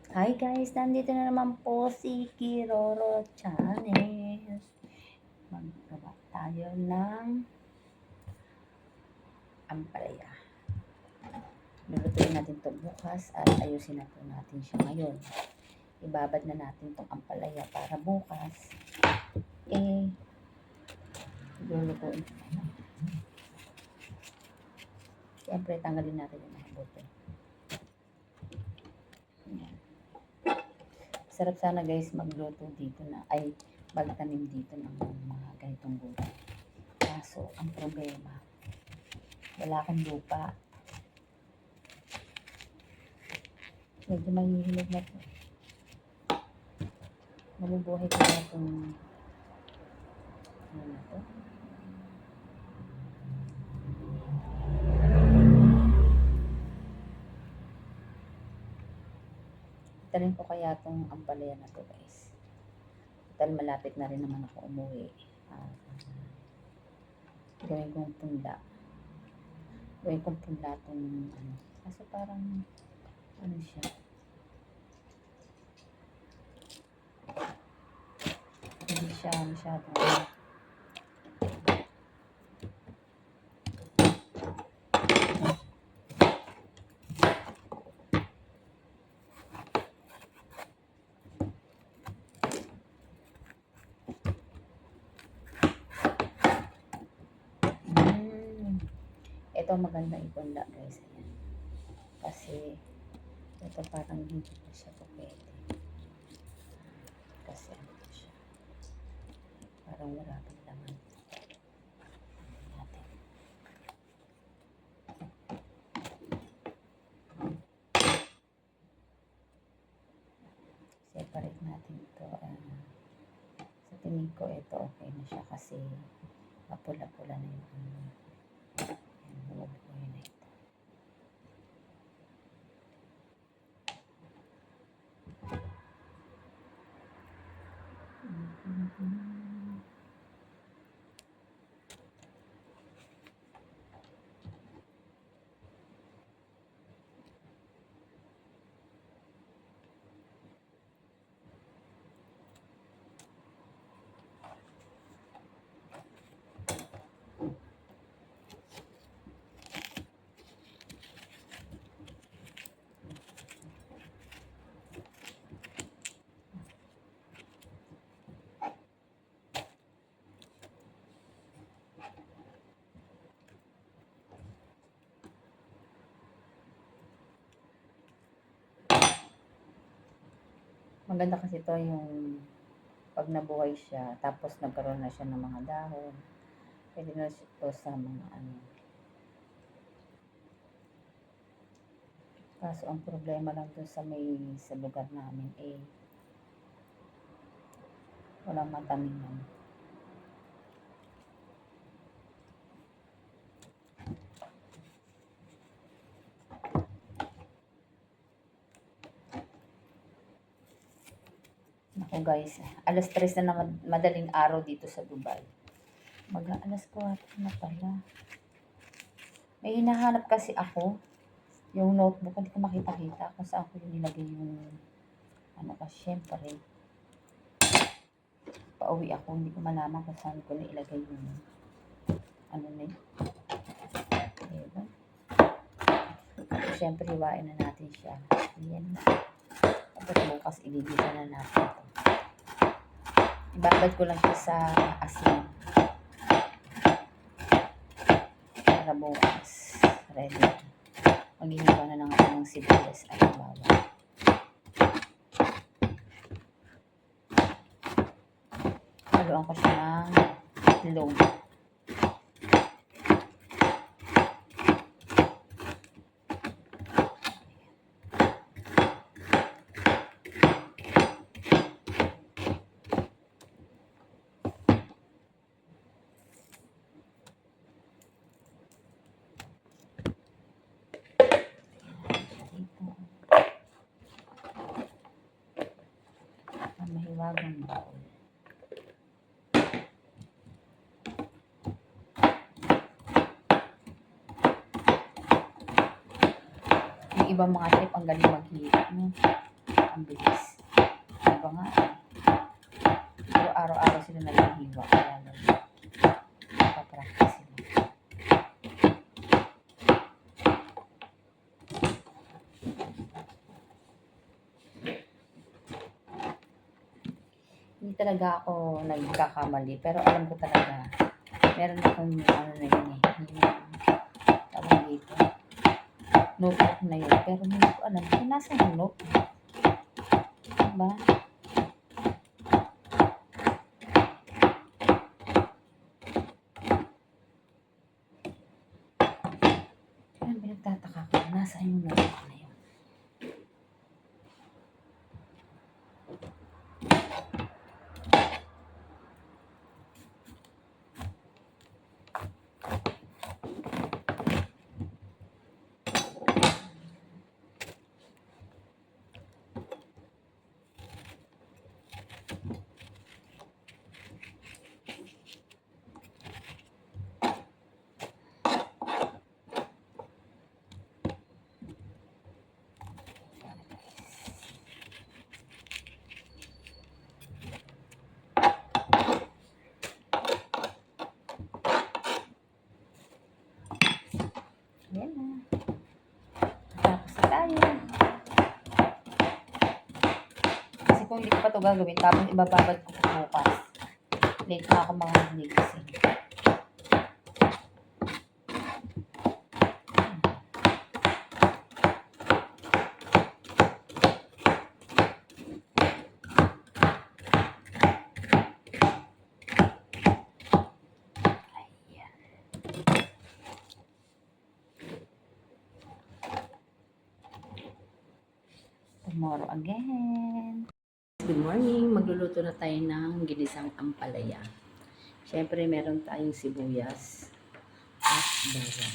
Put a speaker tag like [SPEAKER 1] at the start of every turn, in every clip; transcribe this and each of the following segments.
[SPEAKER 1] Hi guys, nandito na naman po si Kiroro Channel. Maggawa tayo ng ampalaya. Lulutuin natin ito bukas at ayusin na po natin siya ngayon. Ibabad na natin itong ampalaya para bukas lulutuin. Siyempre, tanggalin natin yung mga buto. Sarap sana guys magluto dito na, magtanim dito ng mga ganitong gulay. Kaso, ang problema, wala akong lupa. Medyo mahihilig na po. Mabubuhay ko na itong ano na to. Tanim ko kaya itong ampalaya na to guys. Dahil malapit na rin naman ako umuwi. Gawin kong punla. Gawin kong punla itong ano. Kasi parang ano siya. Hindi siya masyadong ito maganda ipunla guys. Ayan. Kasi ito parang hindi pa siya pwede. Kasi ano siya. Parang wala pang laman. Natin. Separate natin ito. Sa tingin ko ito okay na siya kasi mapula-pula na yung ano. Bumubuhay na ito. Maganda kasi ito yung pag nabuhay siya, tapos nagkaroon na siya ng mga dahon. Pwede na ito sa mga ano. Kaso ang problema lang dun sa lugar namin walang mataniman. Naku guys, alas 3 na madaling araw dito sa Dubai. Alas 4 na pala. May hinahanap kasi ako. Yung notebook, hindi ko makita-kita kung saan ko yung nilagay yung ano kasi syempre. Pauwi ako, hindi ko malaman kung saan ko nailagay yung ano na yun. Diba? Syempre, hiwain na natin siya. Ayan na. Tapos bukas, ililisan na natin ito. Ibabad ko lang siya sa asin. Para bukas. Ready. Maghihiwa na lang ako ng sibuyas at bawang. Haluan ko siya ng itlog. Mahiwagang baon. Yung ibang mga chef ang galing maghihirap. ang bilis. Diba nga? Pero araw-araw sila naghihiwa. Kaya nagpa-practice sila. Hindi talaga ako nagkakamali. Pero alam ko talaga, meron akong ano na yun eh. Tawag dito. Notebook na yun. Pero hindi ko alam kung nasa yung notebook. Diba? Kaya pinagtataka ko, nasa yung notebook na yun. Yan na. Tapos na tayo. Kasi kung hindi ko pa ito gagawin, tapos ibababad ko pa bukas. Late na ako mga gigising. Tomorrow again. Good morning. Magluluto na tayo ng ginisang ampalaya. Siyempre, meron tayong sibuyas at bawang.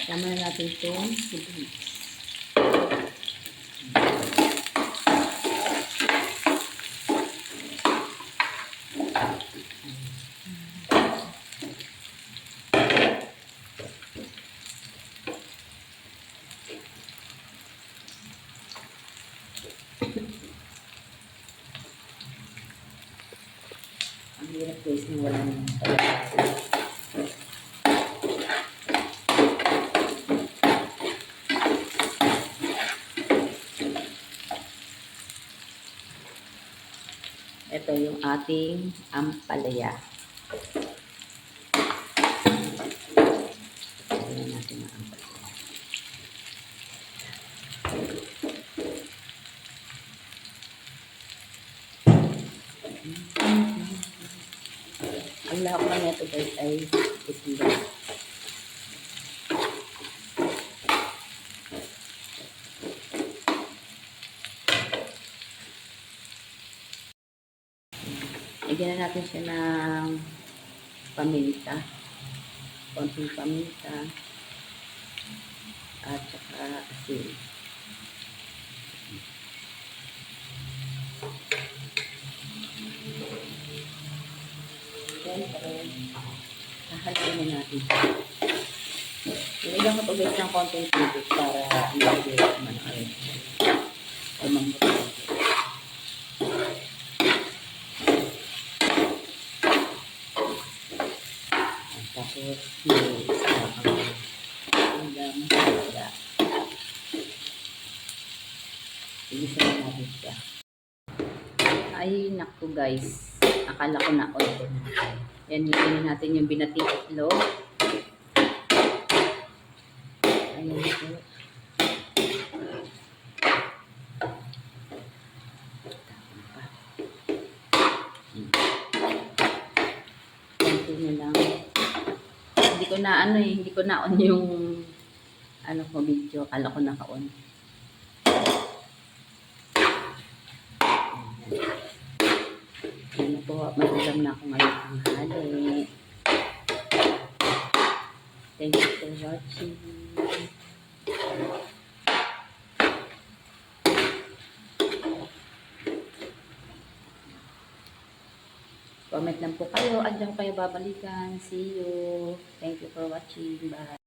[SPEAKER 1] Tama na natin itong sibuyas. Ang hirap guys na wala nang palabas. Ito yung ating ampalaya. Tignan natin ang ampalaya. Ang lahok lang ito guys ay itlog. Lagyan na natin siya ng paminta. Konting paminta. At saka asin. Siyempre, hahaluin na natin siya. Nilagyan ko ito guys ng konting tubig para hindi naman ay lumambot. Tapos, may hanggang masaya. Igisa na natin siya. Ay, naku guys. Akala ko na on ko na. Yan, hihinin natin yung binating itlog. Ayan ito. Konti na lang. Hindi ko na hindi ko na on yung ko video. Akala ko naka-on. Ano po, mag-ulam na ako ngayon ang hali. Thank you for watching. Comment lang po kayo. Andiyan ko kayo babalikan. See you. Thank you for watching. Bye.